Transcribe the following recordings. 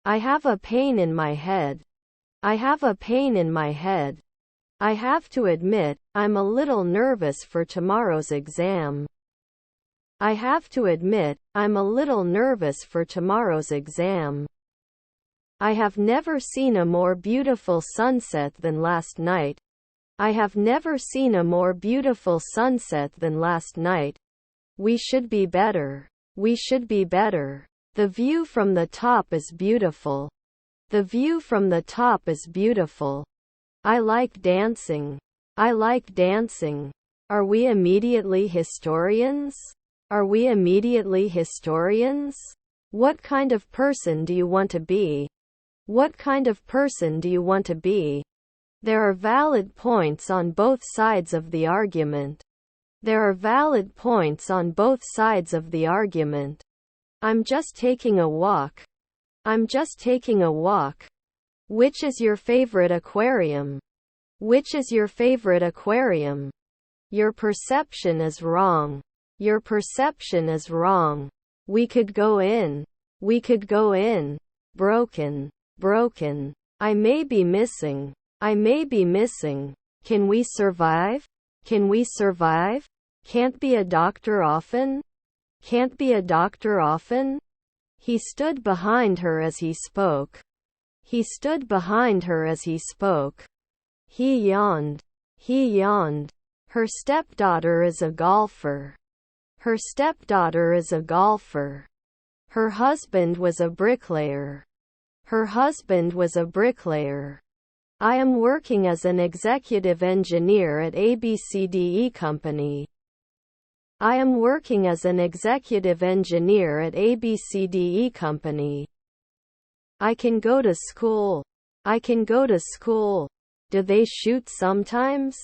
I have a pain in my head. I have a pain in my head. I have to admit, I'm a little nervous for tomorrow's exam. I have to admit, I'm a little nervous for tomorrow's exam. I have never seen a more beautiful sunset than last night. I have never seen a more beautiful sunset than last night. We should be better. We should be better. The view from the top is beautiful. The view from the top is beautiful. I like dancing. I like dancing. Are we immediately historians? Are we immediately historians? What kind of person do you want to be? What kind of person do you want to be? There are valid points on both sides of the argument. There are valid points on both sides of the argument. I'm just taking a walk. I'm just taking a walk. Which is your favorite aquarium? Which is your favorite aquarium? Your perception is wrong. Your perception is wrong. We could go in. We could go in. Broken. Broken. I may be missing. I may be missing. Can we survive? Can we survive? Can't be a doctor often? Can't be a doctor often? He stood behind her as he spoke. He stood behind her as he spoke. He yawned. He yawned. Her stepdaughter is a golfer. Her stepdaughter is a golfer. Her husband was a bricklayer. Her husband was a bricklayer. I am working as an executive engineer at ABCDE Company. I am working as an executive engineer at ABCDE Company. I can go to school. I can go to school. Do they shoot sometimes?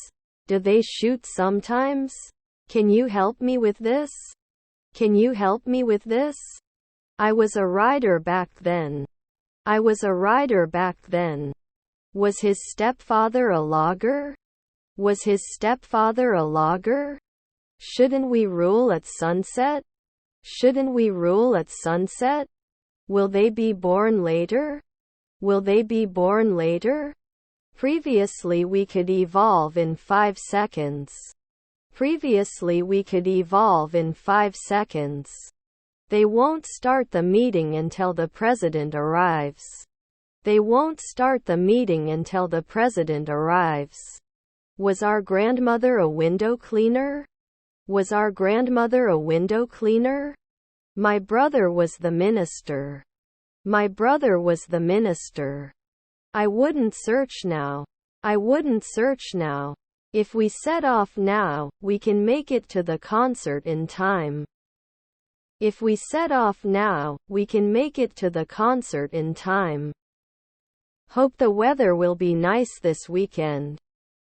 Do they shoot sometimes? Can you help me with this? Can you help me with this? I was a writer back then. I was a writer back then. Was his stepfather a logger? Was his stepfather a logger? Shouldn't we rule at sunset? Shouldn't we rule at sunset? Will they be born later? Will they be born later? Previously we could evolve in 5 seconds. Previously we could evolve in 5 seconds. They won't start the meeting until the president arrives. They won't start the meeting until the president arrives. Was our grandmother a window cleaner? Was our grandmother a window cleaner? My brother was the minister. My brother was the minister. I wouldn't search now. I wouldn't search now. If we set off now, we can make it to the concert in time. If we set off now, we can make it to the concert in time. Hope the weather will be nice this weekend.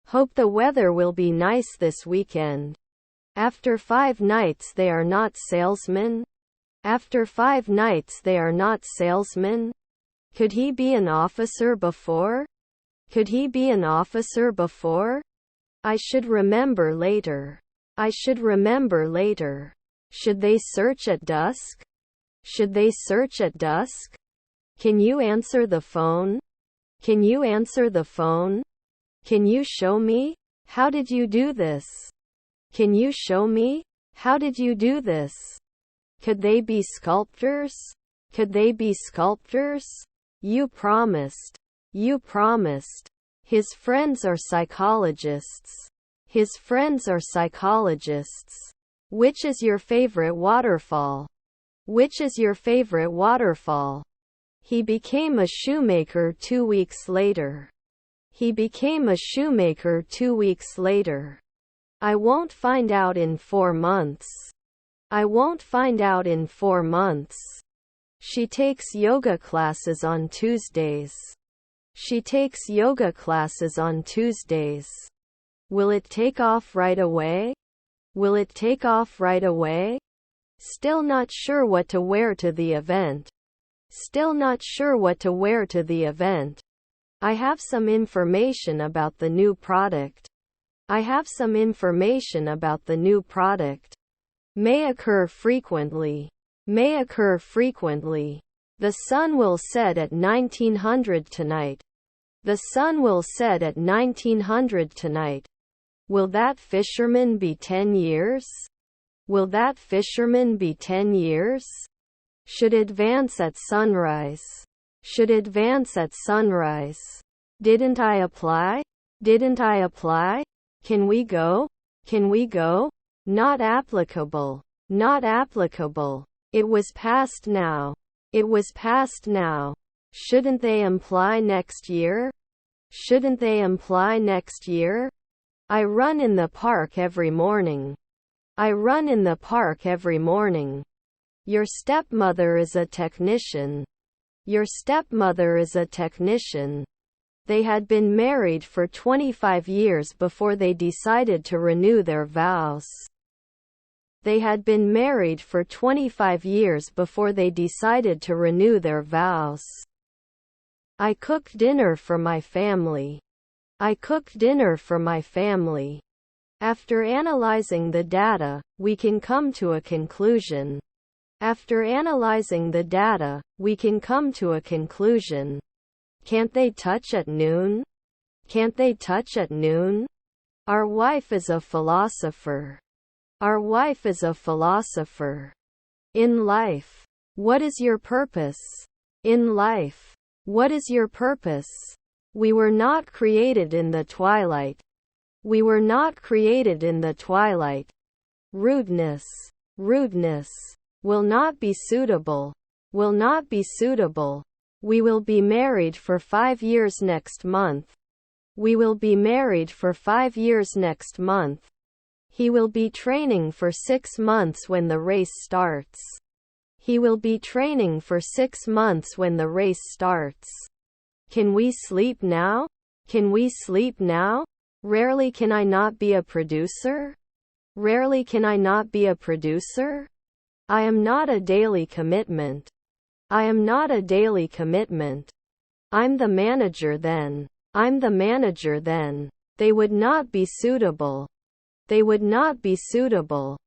Hope the weather will be nice this weekend. After 5 nights they are not salesmen. After 5 nights they are not salesmen. Could he be an officer before? Could he be an officer before? I should remember later. I should remember later. Should they search at dusk? Should they search at dusk? Can you answer the phone? Can you answer the phone? Can you show me? How did you do this? Can you show me? How did you do this? Could they be sculptors? Could they be sculptors? You promised. You promised. His friends are psychologists. His friends are psychologists. Which is your favorite waterfall? Which is your favorite waterfall? He became a shoemaker 2 weeks later. He became a shoemaker 2 weeks later. I won't find out in 4 months. I won't find out in 4 months. She takes yoga classes on Tuesdays. She takes yoga classes on Tuesdays. Will it take off right away? Will it take off right away? Still not sure what to wear to the event. Still not sure what to wear to the event. I have some information about the new product. I have some information about the new product. May occur frequently. May occur frequently. The sun will set at 1900 tonight. The sun will set at 1900 tonight. Will that fisherman be 10 years? Will that fisherman be 10 years? Should advance at sunrise. Should advance at sunrise. Didn't I apply? Didn't I apply? Can we go? Can we go? Not applicable. Not applicable. It was past now. It was past now. Shouldn't they imply next year? Shouldn't they imply next year? I run in the park every morning. I run in the park every morning. Your stepmother is a technician. Your stepmother is a technician. They had been married for 25 years before they decided to renew their vows. They had been married for 25 years before they decided to renew their vows. I cook dinner for my family. I cook dinner for my family. After analyzing the data, we can come to a conclusion. After analyzing the data, we can come to a conclusion. Can't they touch at noon? Can't they touch at noon? Our wife is a philosopher. Our wife is a philosopher. In life. What is your purpose? In life. What is your purpose? We were not created in the twilight. We were not created in the twilight. Rudeness. Rudeness. Will not be suitable. Will not be suitable. We will be married for 5 years next month. We will be married for 5 years next month. He will be training for 6 months when the race starts. He will be training for 6 months when the race starts. Can we sleep now? Can we sleep now? Rarely can I not be a producer? Rarely can I not be a producer? I am not a daily commitment. I am not a daily commitment. I'm the manager then. I'm the manager then. They would not be suitable. They would not be suitable.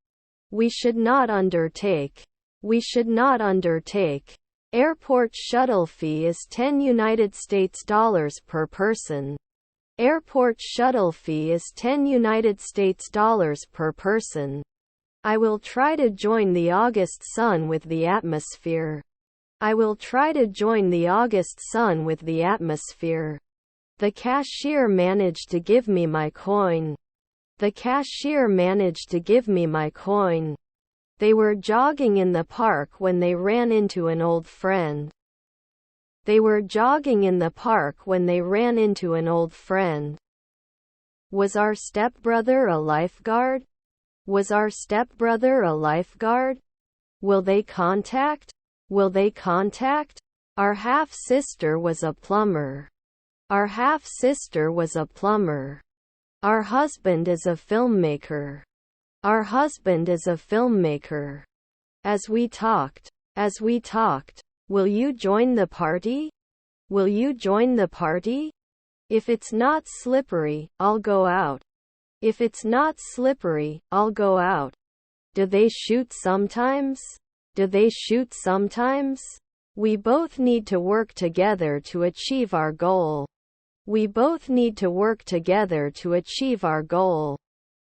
We should not undertake. We should not undertake. Airport shuttle fee is $10 per person. Airport shuttle fee is $10 per person. I will try to join the August sun with the atmosphere. I will try to join the August sun with the atmosphere. The cashier managed to give me my coin. The cashier managed to give me my coin. They were jogging in the park when they ran into an old friend. They were jogging in the park when they ran into an old friend. Was our stepbrother a lifeguard? Was our stepbrother a lifeguard? Will they contact? Will they contact? Our half-sister was a plumber. Our half-sister was a plumber. Our husband is a filmmaker. Our husband is a filmmaker. As we talked. Will you join the party? Will you join the party? If it's not slippery, I'll go out. If it's not slippery, I'll go out. Do they shoot sometimes? Do they shoot sometimes? We both need to work together to achieve our goal. We both need to work together to achieve our goal.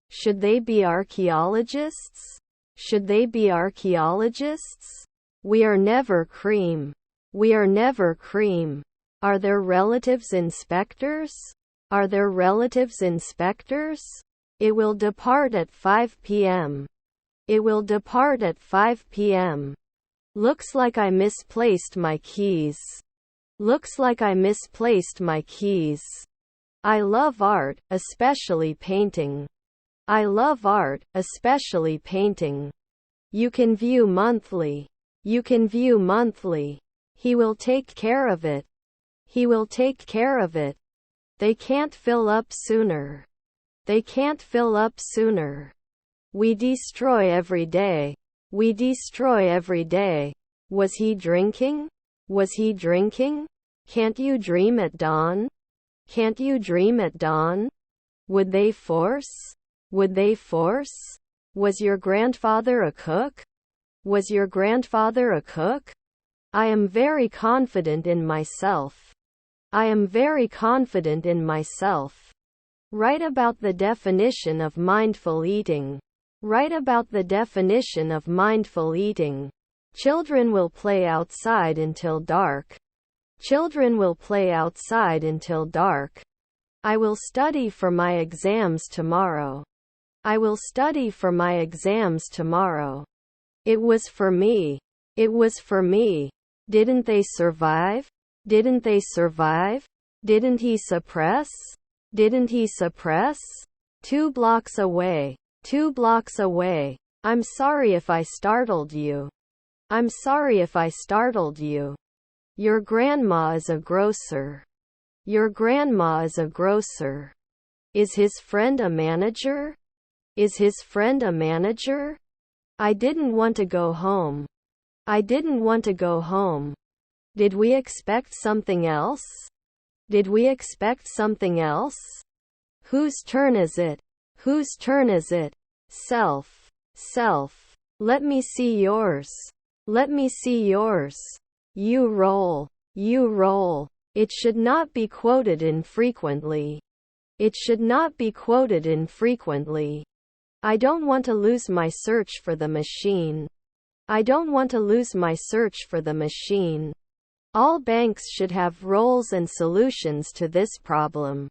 Should they be archaeologists? Should they be archaeologists? We are never cream. We are never cream. Are their relatives inspectors? Are their relatives inspectors? It will depart at 5 p.m. It will depart at 5 p.m. Looks like I misplaced my keys. Looks like I misplaced my keys. I love art, especially painting. I love art, especially painting. You can view monthly. You can view monthly. He will take care of it. He will take care of it. They can't fill up sooner. They can't fill up sooner. We destroy every day. We destroy every day. Was he drinking? Was he drinking? Can't you dream at dawn? Can't you dream at dawn? Would they force? Would they force? Was your grandfather a cook? Was your grandfather a cook? I am very confident in myself. I am very confident in myself. Write about the definition of mindful eating. Write about the definition of mindful eating. Children will play outside until dark. Children will play outside until dark. I will study for my exams tomorrow. I will study for my exams tomorrow. It was for me. It was for me. Didn't they survive? Didn't they survive? Didn't he suppress? Didn't he suppress? 2 blocks away. 2 blocks away. I'm sorry if I startled you. I'm sorry if I startled you. Your grandma is a grocer. Your grandma is a grocer. Is his friend a manager? Is his friend a manager? I didn't want to go home. I didn't want to go home. Did we expect something else? Did we expect something else? Whose turn is it? Whose turn is it? Self. Self. Let me see yours. Let me see yours. You roll. You roll. It should not be quoted infrequently. It should not be quoted infrequently. I don't want to lose my search for the machine. I don't want to lose my search for the machine. All banks should have roles and solutions to this problem.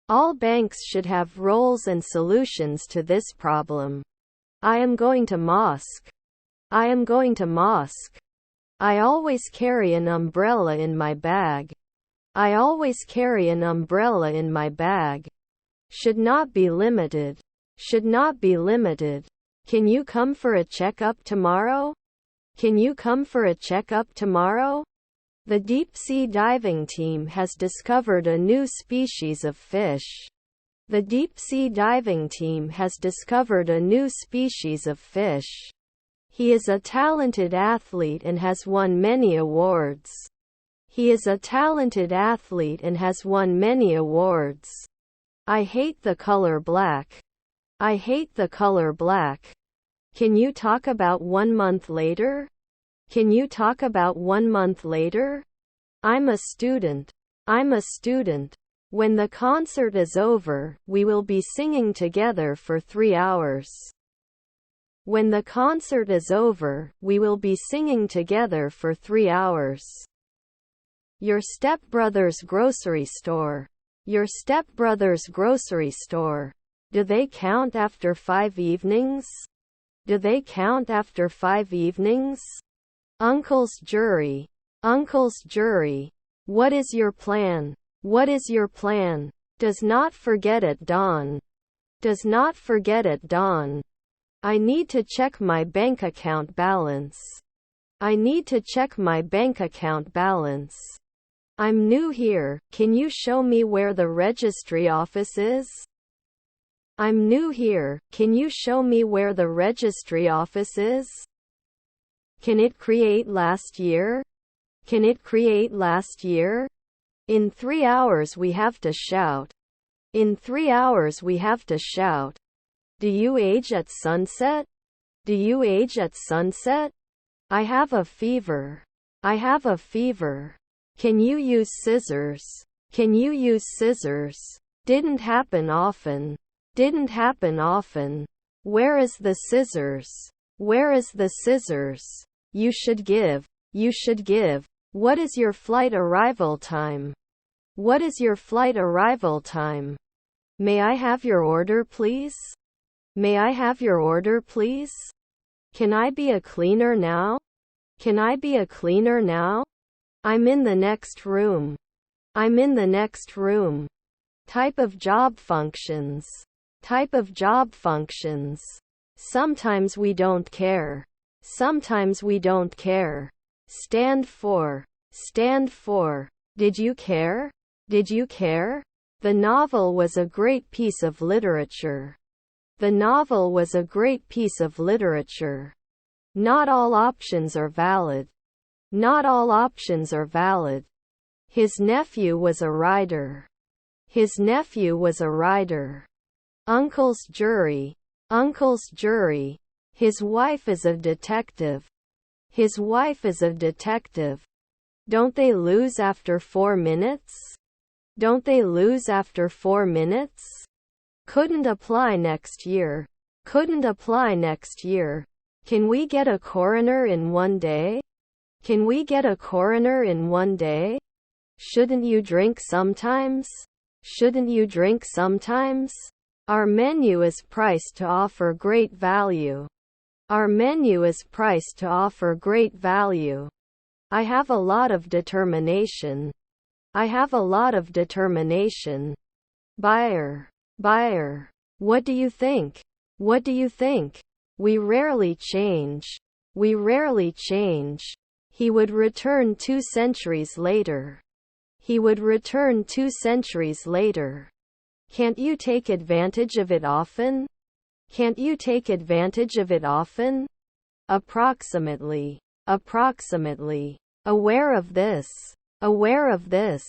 All banks should have roles and solutions to this problem. I am going to mosque. I am going to mosque. I always carry an umbrella in my bag. I always carry an umbrella in my bag. Should not be limited. Should not be limited. Can you come for a checkup tomorrow? Can you come for a checkup tomorrow? The deep-sea diving team has discovered a new species of fish. The deep-sea diving team has discovered a new species of fish. He is a talented athlete and has won many awards. He is a talented athlete and has won many awards. I hate the color black. I hate the color black. Can you talk about 1 month later? Can you talk about 1 month later? I'm a student. I'm a student. When the concert is over, we will be singing together for 3 hours. When the concert is over, we will be singing together for 3 hours. Your stepbrother's grocery store. Your stepbrother's grocery store. Do they count after 5 evenings? Do they count after 5 evenings? Uncle's jury. Uncle's jury. What is your plan? What is your plan? Does not forget at dawn. Does not forget at dawn. I need to check my bank account balance. I need to check my bank account balance. I'm new here, can you show me where the registry office is? I'm new here, can you show me where the registry office is? Can it create last year? Can it create last year? In 3 hours we have to shout. In 3 hours we have to shout. Do you age at sunset? Do you age at sunset? I have a fever. I have a fever. Can you use scissors? Can you use scissors? Didn't happen often. Didn't happen often. Where is the scissors? Where is the scissors? You should give. You should give. What is your flight arrival time? What is your flight arrival time? May I have your order, please? May I have your order, please? Can I be a cleaner now? Can I be a cleaner now? I'm in the next room. I'm in the next room. Type of job functions. Type of job functions. Sometimes we don't care. Sometimes we don't care. Stand for. Stand for. Did you care? Did you care? The novel was a great piece of literature. The novel was a great piece of literature. Not all options are valid. Not all options are valid. His nephew was a writer. His nephew was a writer. Uncle's jury. Uncle's jury. His wife is a detective. His wife is a detective. Don't they lose after 4 minutes? Don't they lose after 4 minutes? Couldn't apply next year. Couldn't apply next year. Can we get a coroner in 1 day? Can we get a coroner in 1 day? Shouldn't you drink sometimes? Shouldn't you drink sometimes? Our menu is priced to offer great value. Our menu is priced to offer great value. I have a lot of determination. I have a lot of determination. Buyer. Buyer. What do you think? What do you think? We rarely change. We rarely change. He would return 2 centuries later. He would return 2 centuries later. Can't you take advantage of it often? Can't you take advantage of it often? Approximately. Approximately. Aware of this. Aware of this.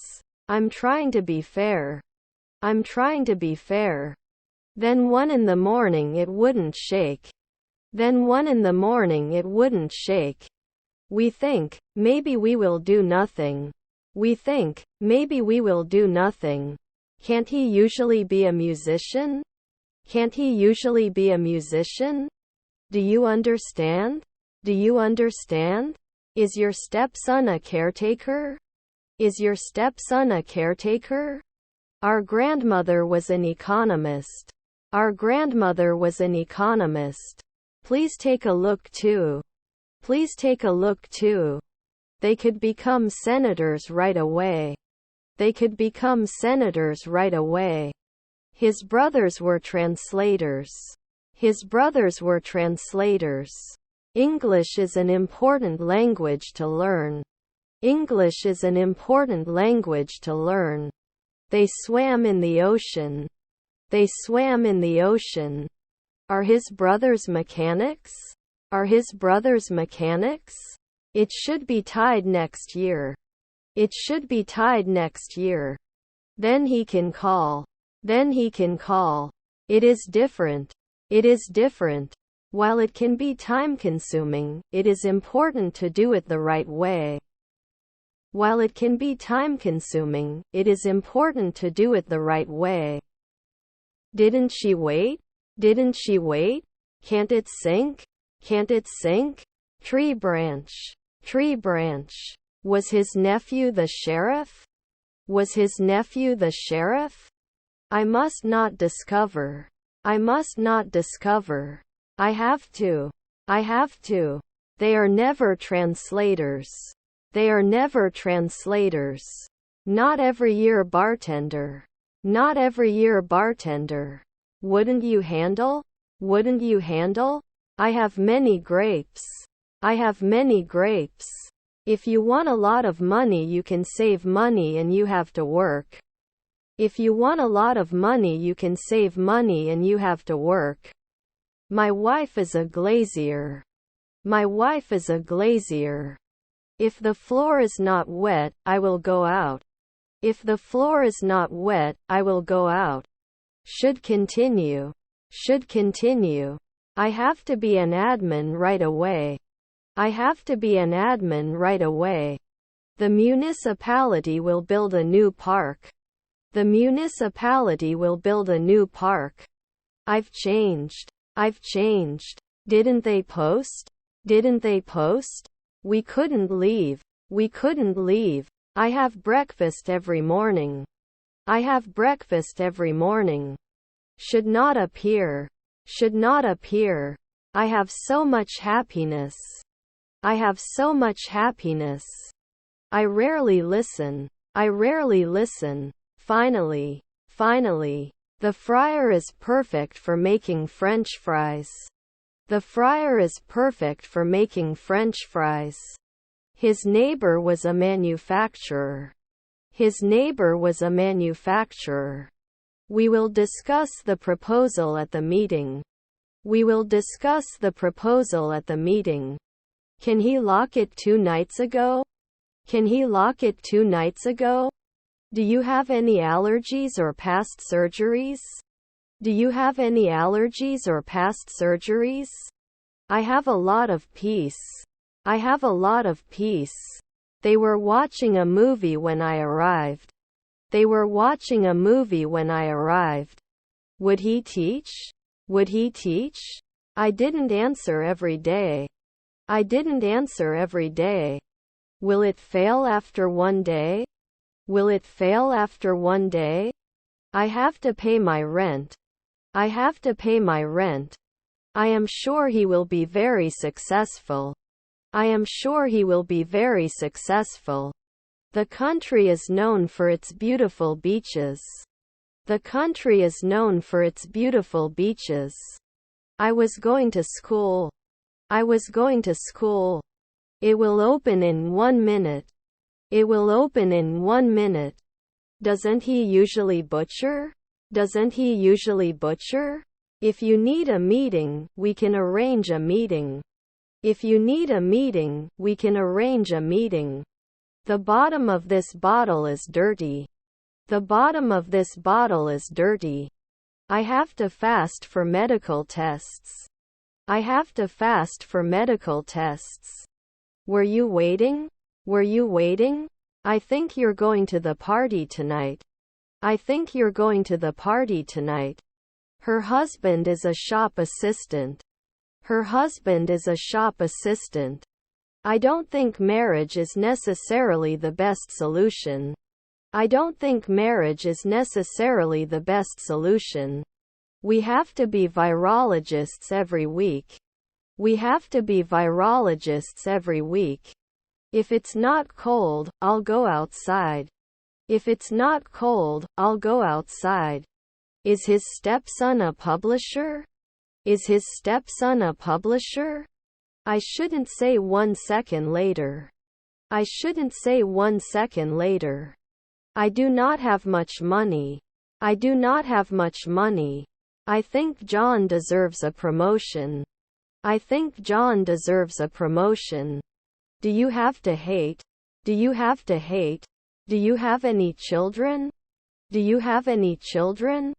I'm trying to be fair. I'm trying to be fair. Then 1 in the morning it wouldn't shake. Then 1 in the morning it wouldn't shake. We think, maybe we will do nothing. We think, maybe we will do nothing. Can't he usually be a musician? Can't he usually be a musician? Do you understand? Do you understand? Is your stepson a caretaker? Is your stepson a caretaker? Our grandmother was an economist. Our grandmother was an economist. Please take a look too. Please take a look too. They could become senators right away. They could become senators right away. His brothers were translators. His brothers were translators. English is an important language to learn. English is an important language to learn. They swam in the ocean. They swam in the ocean. Are his brothers mechanics? Are his brothers mechanics? It should be tied next year. It should be tied next year. Then he can call. Then he can call. It is different. It is different. While it can be time-consuming, it is important to do it the right way. While it can be time-consuming, it is important to do it the right way. Didn't she wait? Didn't she wait? Can't it sink? Can't it sink? Tree branch. Tree branch. Was his nephew the sheriff? Was his nephew the sheriff? I must not discover. I must not discover. I have to. I have to. They are never translators. They are never translators. Not every year bartender. Not every year bartender. Wouldn't you handle? Wouldn't you handle? I have many grapes. I have many grapes. If you want a lot of money, you can save money and you have to work. If you want a lot of money, you can save money and you have to work. My wife is a glazier. My wife is a glazier. If the floor is not wet, I will go out. If the floor is not wet, I will go out. Should continue. Should continue. I have to be an admin right away. I have to be an admin right away. The municipality will build a new park. The municipality will build a new park. I've changed. I've changed. Didn't they post? Didn't they post? We couldn't leave. We couldn't leave. I have breakfast every morning. I have breakfast every morning. Should not appear. Should not appear. I have so much happiness. I have so much happiness. I rarely listen. I rarely listen. Finally. Finally. The fryer is perfect for making French fries. The fryer is perfect for making French fries. His neighbor was a manufacturer. His neighbor was a manufacturer. We will discuss the proposal at the meeting. We will discuss the proposal at the meeting. Can he lock it 2 nights ago? Can he lock it 2 nights ago? Do you have any allergies or past surgeries? Do you have any allergies or past surgeries? I have a lot of peace. I have a lot of peace. They were watching a movie when I arrived. They were watching a movie when I arrived. Would he teach? Would he teach? I didn't answer every day. I didn't answer every day. Will it fail after one day? Will it fail after one day? I have to pay my rent. I have to pay my rent. I am sure he will be very successful. I am sure he will be very successful. The country is known for its beautiful beaches. The country is known for its beautiful beaches. I was going to school. I was going to school. It will open in 1 minute. It will open in 1 minute. Doesn't he usually butcher? Doesn't he usually butcher? If you need a meeting, we can arrange a meeting. If you need a meeting, we can arrange a meeting. The bottom of this bottle is dirty. The bottom of this bottle is dirty. I have to fast for medical tests. I have to fast for medical tests. Were you waiting? Were you waiting? I think you're going to the party tonight. I think you're going to the party tonight. Her husband is a shop assistant. Her husband is a shop assistant. I don't think marriage is necessarily the best solution. I don't think marriage is necessarily the best solution. We have to be virologists every week. We have to be virologists every week. If it's not cold, I'll go outside. If it's not cold, I'll go outside. Is his stepson a publisher? Is his stepson a publisher? I shouldn't say 1 second later. I shouldn't say 1 second later. I do not have much money. I do not have much money. I think John deserves a promotion. I think John deserves a promotion. Do you have to hate? Do you have to hate? Do you have any children? Do you have any children?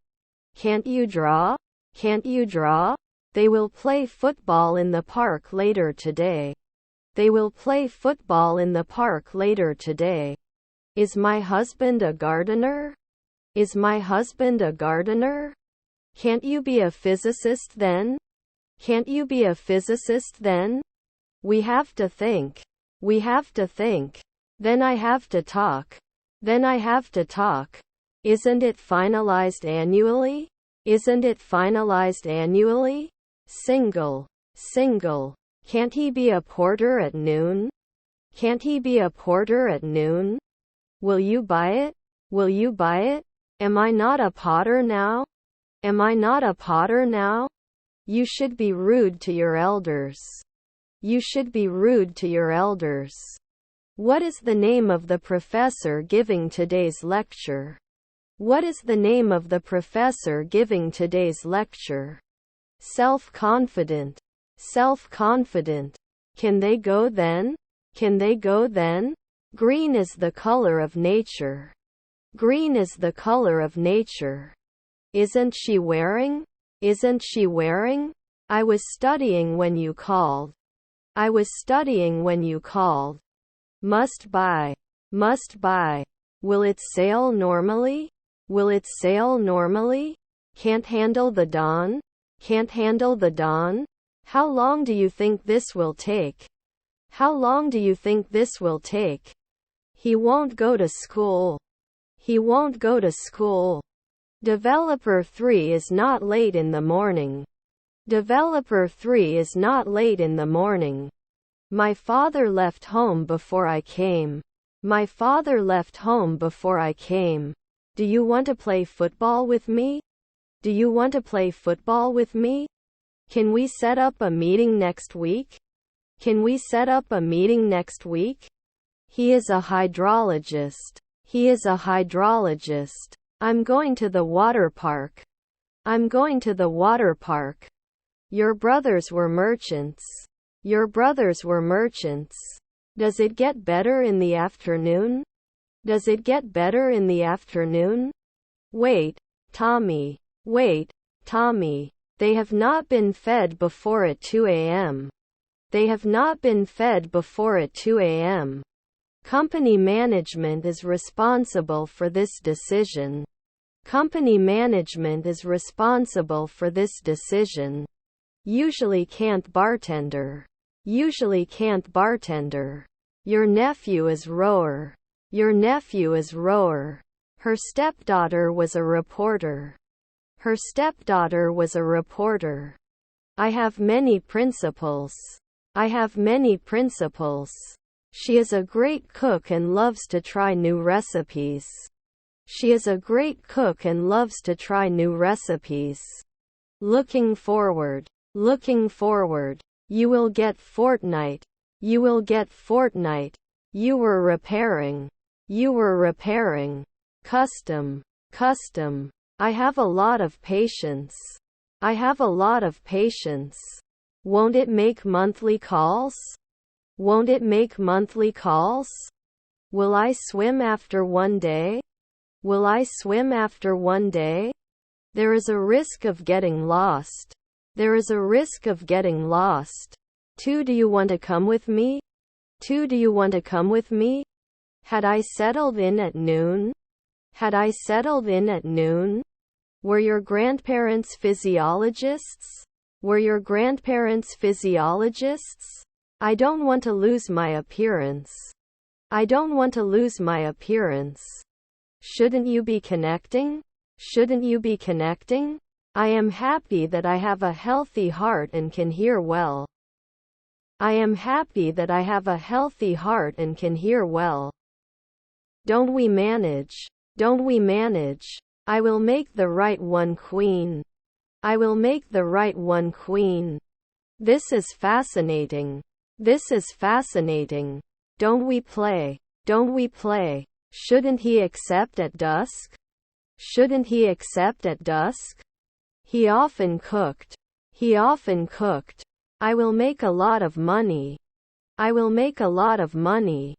Can't you draw? Can't you draw? They will play football in the park later today. They will play football in the park later today. Is my husband a gardener? Is my husband a gardener? Can't you be a physicist then? Can't you be a physicist then? We have to think. We have to think. Then I have to talk. Then I have to talk. Isn't it finalized annually? Isn't it finalized annually? Single. Single. Can't he be a porter at noon? Can't he be a porter at noon? Will you buy it? Will you buy it? Am I not a potter now? Am I not a potter now? You should be rude to your elders. You should be rude to your elders. What is the name of the professor giving today's lecture? What is the name of the professor giving today's lecture? Self-confident. Self-confident. Can they go then? Can they go then? Green is the color of nature. Green is the color of nature. Isn't she wearing? Isn't she wearing? I was studying when you called. I was studying when you called. Must buy. Must buy. Will it sail normally? Will it sail normally? Can't handle the dawn? Can't handle the dawn? How long do you think this will take? How long do you think this will take? He won't go to school. He won't go to school. Developer 3 is not late in the morning. Developer 3 is not late in the morning. My father left home before I came. My father left home before I came. Do you want to play football with me? Do you want to play football with me? Can we set up a meeting next week? Can we set up a meeting next week? He is a hydrologist. He is a hydrologist. I'm going to the water park. I'm going to the water park. Your brothers were merchants. Your brothers were merchants. Does it get better in the afternoon? Does it get better in the afternoon? Wait, Tommy. Wait, Tommy. They have not been fed before at 2 a.m. They have not been fed before at 2 a.m. Company management is responsible for this decision. Company management is responsible for this decision. Usually can't bartender. Usually can't bartender. Your nephew is rower. Your nephew is rower. Her stepdaughter was a reporter. Her stepdaughter was a reporter. I have many principles. I have many principles. She is a great cook and loves to try new recipes. She is a great cook and loves to try new recipes. Looking forward. Looking forward. You will get fortnight. You will get fortnight. You were repairing. You were repairing. Custom. Custom. I have a lot of patience. I have a lot of patience. Won't it make monthly calls? Won't it make monthly calls? Will I swim after one day? Will I swim after one day? There is a risk of getting lost. There is a risk of getting lost. 2. Do you want to come with me? 2. Do you want to come with me? Had I settled in at noon? Had I settled in at noon? Were your grandparents physiologists? Were your grandparents physiologists? I don't want to lose my appearance. I don't want to lose my appearance. Shouldn't you be connecting? Shouldn't you be connecting? I am happy that I have a healthy heart and can hear well. I am happy that I have a healthy heart and can hear well. Don't we manage? Don't we manage? I will make the right one queen. I will make the right one queen. This is fascinating. This is fascinating. Don't we play? Don't we play? Shouldn't he accept at dusk? Shouldn't he accept at dusk? He often cooked. He often cooked. I will make a lot of money. I will make a lot of money.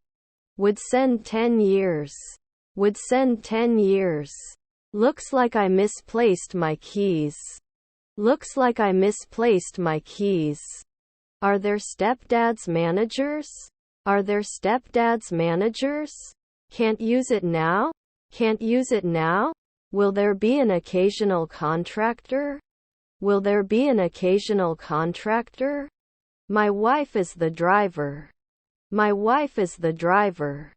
Would send 10 years. Would send 10 years. Looks like I misplaced my keys. Looks like I misplaced my keys. Are there stepdads managers? Are there stepdads managers? Can't use it now? Can't use it now? Will there be an occasional contractor? Will there be an occasional contractor? My wife is the driver. My wife is the driver.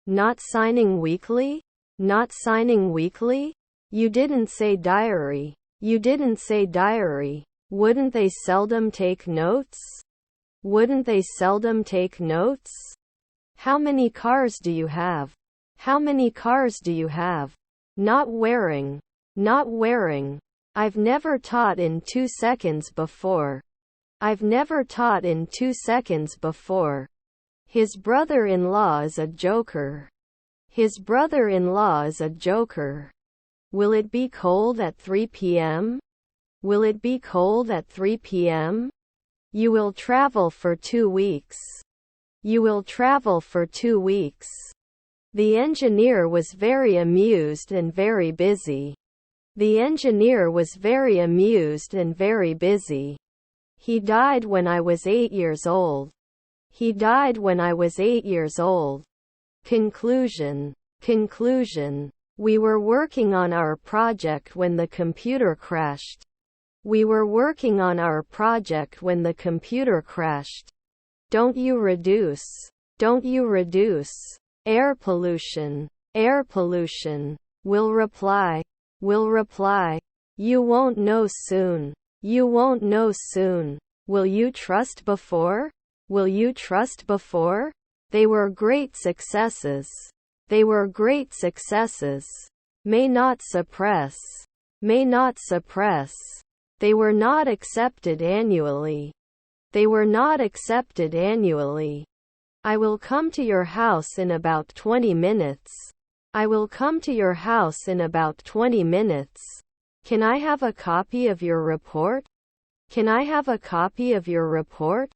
Not signing weekly? Not signing weekly? You didn't say diary. You didn't say diary. Wouldn't they seldom take notes? Wouldn't they seldom take notes? How many cars do you have? How many cars do you have? Not wearing. Not wearing. I've never taught in 2 seconds before. I've never taught in 2 seconds before. His brother-in-law is a joker. His brother-in-law is a joker. Will it be cold at 3 p.m.? Will it be cold at 3 p.m.? You will travel for 2 weeks. You will travel for 2 weeks. The engineer was very amused and very busy. The engineer was very amused and very busy. He died when I was 8 years old. He died when I was 8 years old. Conclusion. Conclusion. We were working on our project when the computer crashed. We were working on our project when the computer crashed. Don't you reduce? Don't you reduce? Air pollution. Air pollution. Will reply. Will reply. You won't know soon. You won't know soon. Will you trust before? Will you trust before? They were great successes. They were great successes. May not suppress. May not suppress. They were not accepted annually. They were not accepted annually. I will come to your house in about 20 minutes. I will come to your house in about 20 minutes. Can I have a copy of your report? Can I have a copy of your report?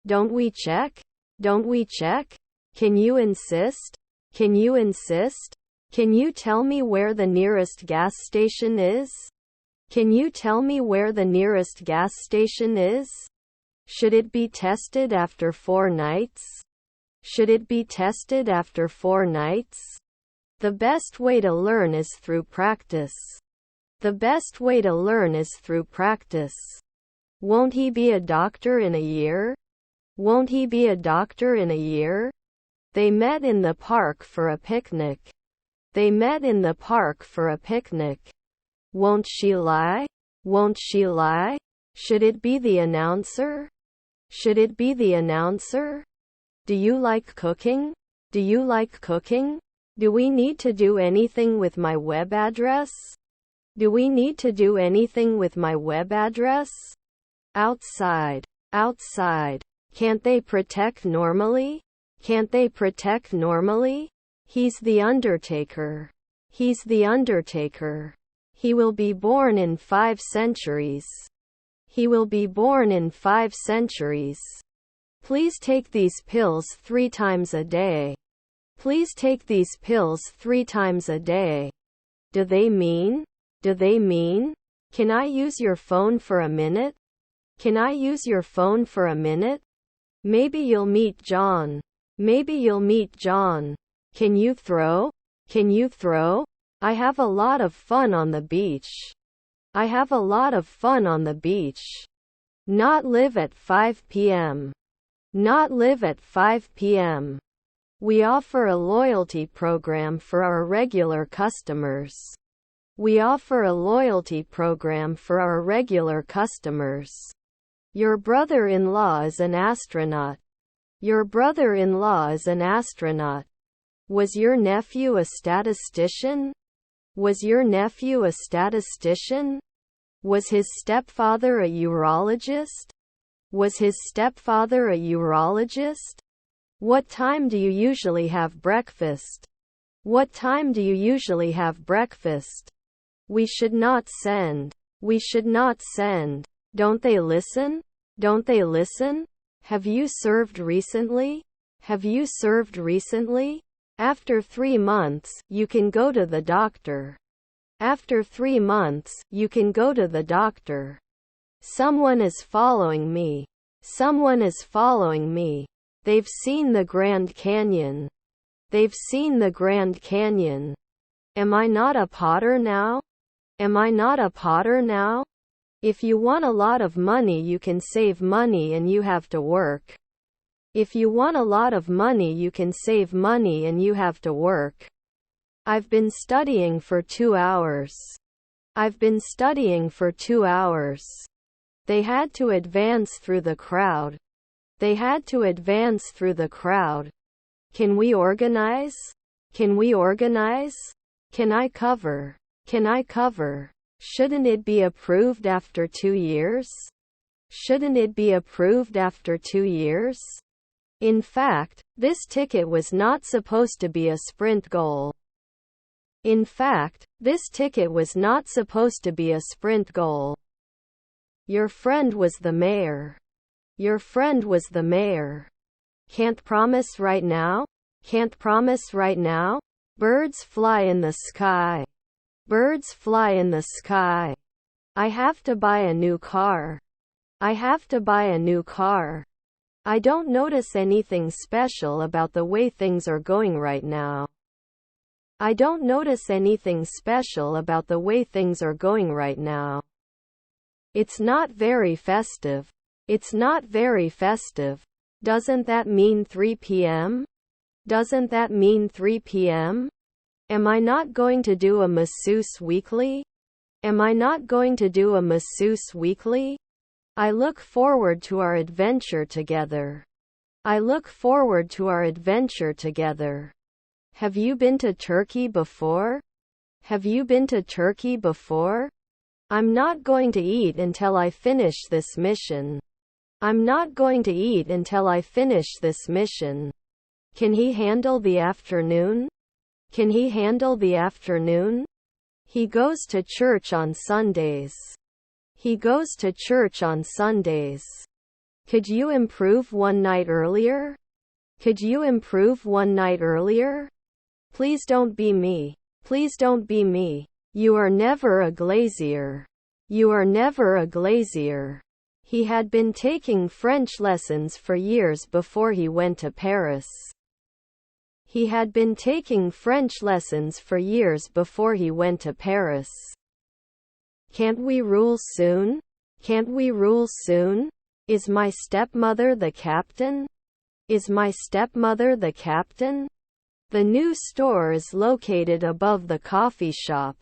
Don't we check? Don't we check? Can you insist? Can you insist? Can you tell me where the nearest gas station is? Can you tell me where the nearest gas station is? Should it be tested after 4 nights? Should it be tested after 4 nights? The best way to learn is through practice. The best way to learn is through practice. Won't he be a doctor in a year? Won't he be a doctor in a year? They met in the park for a picnic. They met in the park for a picnic. Won't she lie? Won't she lie? Should it be the announcer? Should it be the announcer? Do you like cooking? Do you like cooking? Do we need to do anything with my web address? Do we need to do anything with my web address? Outside. Outside. Can't they protect normally? Can't they protect normally? He's the undertaker. He's the undertaker. He will be born in 5 centuries. He will be born in 5 centuries. Please take these pills 3 times a day. Please take these pills 3 times a day. Do they mean? Do they mean? Can I use your phone for a minute? Can I use your phone for a minute? Maybe you'll meet John. Maybe you'll meet John. Can you throw? Can you throw? I have a lot of fun on the beach. I have a lot of fun on the beach. Not live at 5 p.m. Not live at 5 p.m. We offer a loyalty program for our regular customers. We offer a loyalty program for our regular customers. Your brother-in-law is an astronaut. Your brother-in-law is an astronaut. Was your nephew a statistician? Was your nephew a statistician? Was his stepfather a urologist? Was his stepfather a urologist? What time do you usually have breakfast? What time do you usually have breakfast? We should not send. We should not send. Don't they listen? Don't they listen? Have you served recently? Have you served recently? After 3 months, you can go to the doctor. After 3 months, you can go to the doctor. Someone is following me. Someone is following me. They've seen the Grand Canyon. They've seen the Grand Canyon. Am I not a potter now? Am I not a potter now? If you want a lot of money, you can save money and you have to work. If you want a lot of money, you can save money and you have to work. I've been studying for 2 hours. I've been studying for 2 hours. They had to advance through the crowd. They had to advance through the crowd. Can we organize? Can we organize? Can I cover? Can I cover? Shouldn't it be approved after 2 years? Shouldn't it be approved after 2 years? In fact, this ticket was not supposed to be a sprint goal. In fact, this ticket was not supposed to be a sprint goal. Your friend was the mayor. Your friend was the mayor. Can't promise right now? Can't promise right now? Birds fly in the sky. Birds fly in the sky. I have to buy a new car. I have to buy a new car. I don't notice anything special about the way things are going right now. I don't notice anything special about the way things are going right now. It's not very festive. It's not very festive. Doesn't that mean 3 p.m.? Doesn't that mean 3 p.m.? Am I not going to do a masseuse weekly? Am I not going to do a masseuse weekly? I look forward to our adventure together. I look forward to our adventure together. Have you been to Turkey before? Have you been to Turkey before? I'm not going to eat until I finish this mission. I'm not going to eat until I finish this mission. Can he handle the afternoon? Can he handle the afternoon? He goes to church on Sundays. He goes to church on Sundays. Could you improve 1 night earlier? Could you improve 1 night earlier? Please don't be me. Please don't be me. You are never a glazier. You are never a glazier. He had been taking French lessons for years before he went to Paris. He had been taking French lessons for years before he went to Paris. Can't we rule soon? Can't we rule soon? Is my stepmother the captain? Is my stepmother the captain? The new store is located above the coffee shop.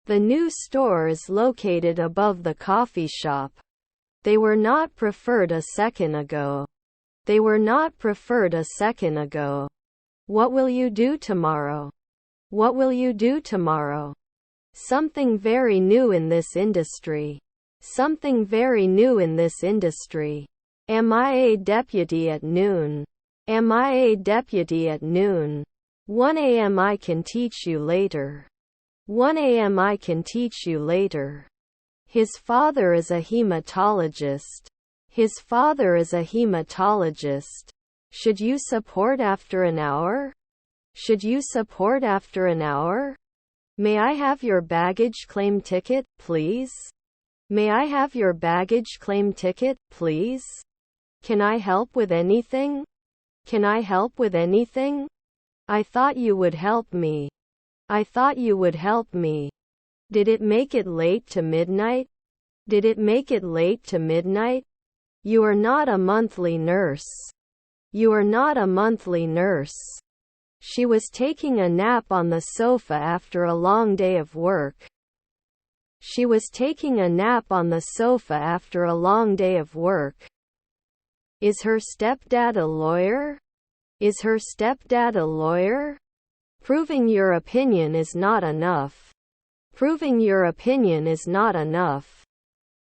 The new store is located above the coffee shop. They were not preferred a second ago. They were not preferred a second ago. What will you do tomorrow? What will you do tomorrow? Something very new in this industry. Something very new in this industry. Am I a deputy at noon? Am I a deputy at noon? 1 a.m. I can teach you later. 1 a.m. I can teach you later. His father is a hematologist. His father is a hematologist. Should you support after an hour? Should you support after an hour? May I have your baggage claim ticket, please? May I have your baggage claim ticket, please? Can I help with anything? Can I help with anything? I thought you would help me. I thought you would help me. Did it make it late to midnight? Did it make it late to midnight? You are not a monthly nurse. You are not a monthly nurse. She was taking a nap on the sofa after a long day of work. She was taking a nap on the sofa after a long day of work. Is her stepdad a lawyer? Is her stepdad a lawyer? Proving your opinion is not enough. Proving your opinion is not enough.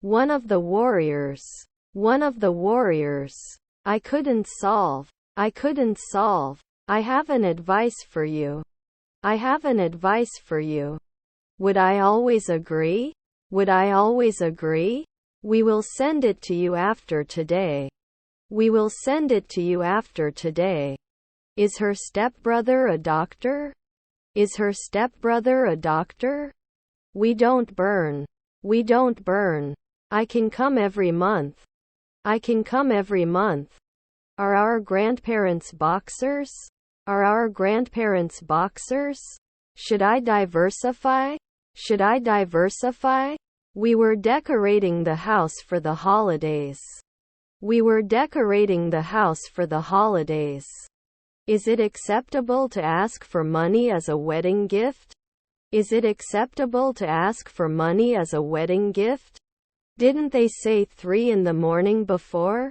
One of the warriors. One of the warriors. I couldn't solve. I couldn't solve. I have an advice for you. I have an advice for you. Would I always agree? Would I always agree? We will send it to you after today. We will send it to you after today. Is her stepbrother a doctor? Is her stepbrother a doctor? We don't burn. We don't burn. I can come every month. I can come every month. Are our grandparents boxers? Are our grandparents boxers? Should I diversify? Should I diversify? We were decorating the house for the holidays. We were decorating the house for the holidays. Is it acceptable to ask for money as a wedding gift? Is it acceptable to ask for money as a wedding gift? Didn't they say 3 in the morning before?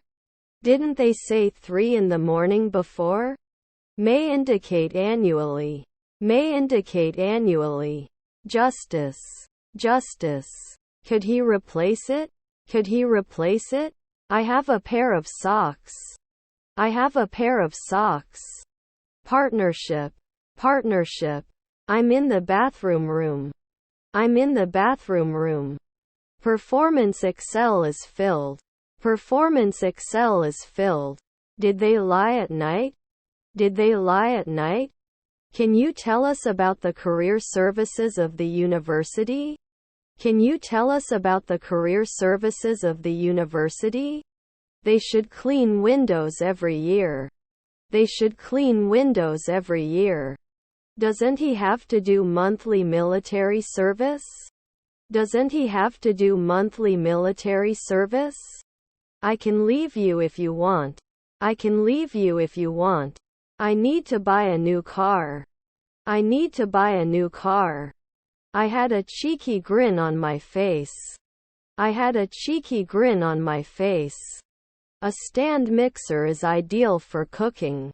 Didn't they say 3 in the morning before? May indicate annually. May indicate annually. Justice. Justice. Could he replace it? Could he replace it? I have a pair of socks. I have a pair of socks. Partnership. Partnership. I'm in the bathroom room. I'm in the bathroom room. Performance Excel is filled. Performance Excel is filled. Did they lie at night? Did they lie at night? Can you tell us about the career services of the university? Can you tell us about the career services of the university? They should clean windows every year. They should clean windows every year. Doesn't he have to do monthly military service? Doesn't he have to do monthly military service? I can leave you if you want. I can leave you if you want. I need to buy a new car. I need to buy a new car. I had a cheeky grin on my face. I had a cheeky grin on my face. A stand mixer is ideal for cooking.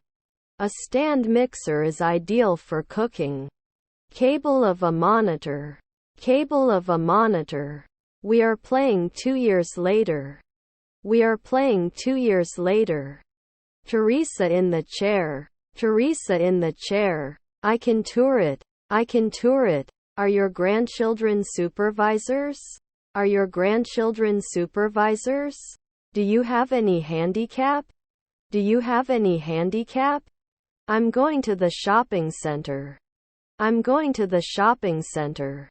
A stand mixer is ideal for cooking. Cable of a monitor. Cable of a monitor. We are playing 2 years later. We are playing 2 years later. Teresa in the chair. Teresa in the chair. I can tour it. I can tour it. Are your grandchildren supervisors? Are your grandchildren supervisors? Do you have any handicap? Do you have any handicap? I'm going to the shopping center. I'm going to the shopping center.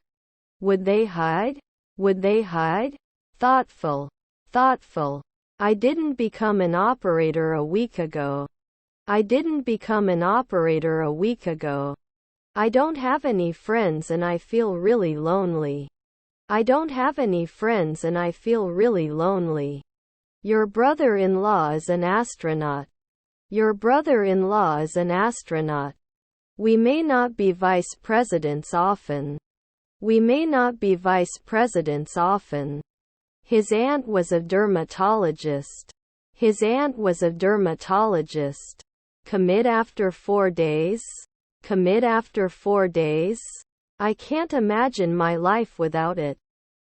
Would they hide? Would they hide? Thoughtful. thoughtful. I didn't become an operator a week ago. I didn't become an operator a week ago. I don't have any friends and I feel really lonely. I don't have any friends and I feel really lonely. Your brother-in-law is an astronaut. Your brother-in-law is an astronaut. We may not be vice presidents often. We may not be vice presidents often. His aunt was a dermatologist. His aunt was a dermatologist. Commit after 4 days. Commit after 4 days. I can't imagine my life without it.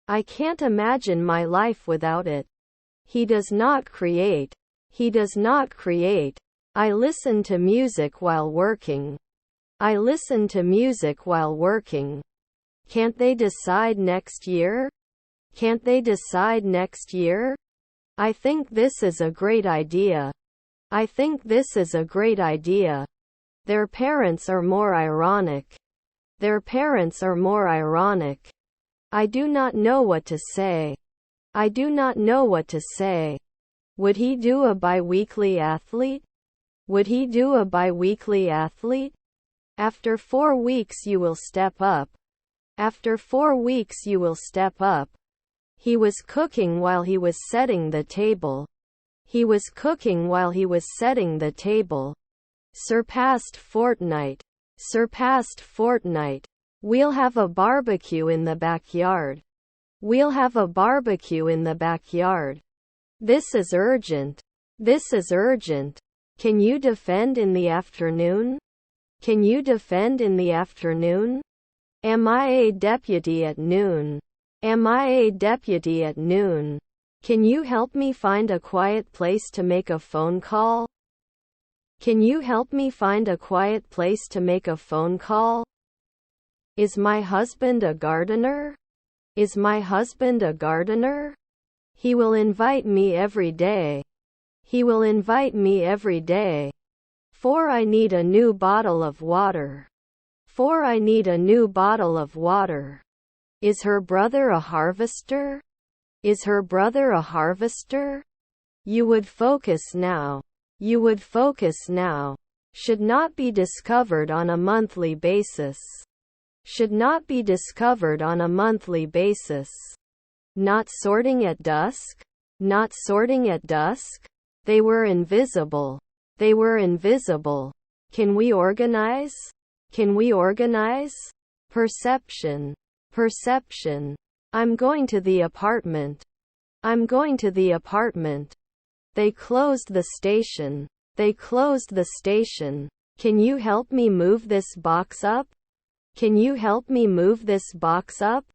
I can't imagine my life without it. He does not create. He does not create. I listen to music while working. I listen to music while working. Can't they decide next year? Can't they decide next year? I think this is a great idea. I think this is a great idea. Their parents are more ironic. Their parents are more ironic. I do not know what to say. I do not know what to say. Would he do a bi-weekly athlete? Would he do a bi-weekly athlete? After 4 weeks you will step up. After 4 weeks you will step up. He was cooking while he was setting the table. He was cooking while he was setting the table. Surpassed fortnight. Surpassed fortnight. We'll have a barbecue in the backyard. We'll have a barbecue in the backyard. This is urgent. This is urgent. Can you defend in the afternoon? Can you defend in the afternoon? Am I a deputy at noon? Am I a deputy at noon? Can you help me find a quiet place to make a phone call? Can you help me find a quiet place to make a phone call? Is my husband a gardener? Is my husband a gardener? He will invite me every day. He will invite me every day. For I need a new bottle of water. For I need a new bottle of water. Is her brother a harvester? Is her brother a harvester? You would focus now. You would focus now. Should not be discovered on a monthly basis. Should not be discovered on a monthly basis. Not sorting at dusk? Not sorting at dusk? They were invisible. They were invisible. Can we organize? Can we organize? Perception. Perception. I'm going to the apartment. I'm going to the apartment. They closed the station. They closed the station. Can you help me move this box up? Can you help me move this box up?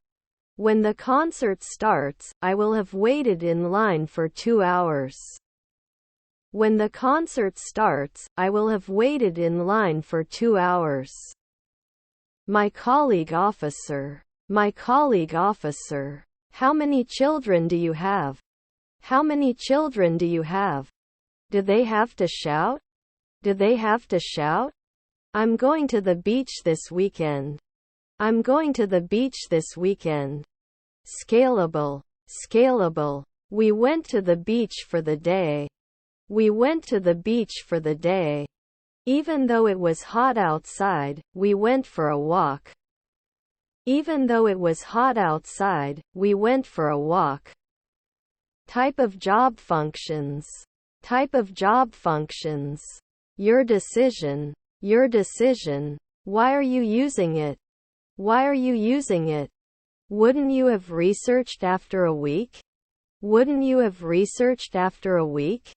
When the concert starts, I will have waited in line for 2 hours. When the concert starts, I will have waited in line for 2 hours. My colleague officer. My colleague officer. How many children do you have? How many children do you have? Do they have to shout? Do they have to shout? I'm going to the beach this weekend. I'm going to the beach this weekend. Scalable. Scalable. We went to the beach for the day. We went to the beach for the day. Even though it was hot outside, we went for a walk. Even though it was hot outside, we went for a walk. Type of job functions. Type of job functions. Your decision. Your decision. Why are you using it? Why are you using it? Wouldn't you have researched after a week? Wouldn't you have researched after a week?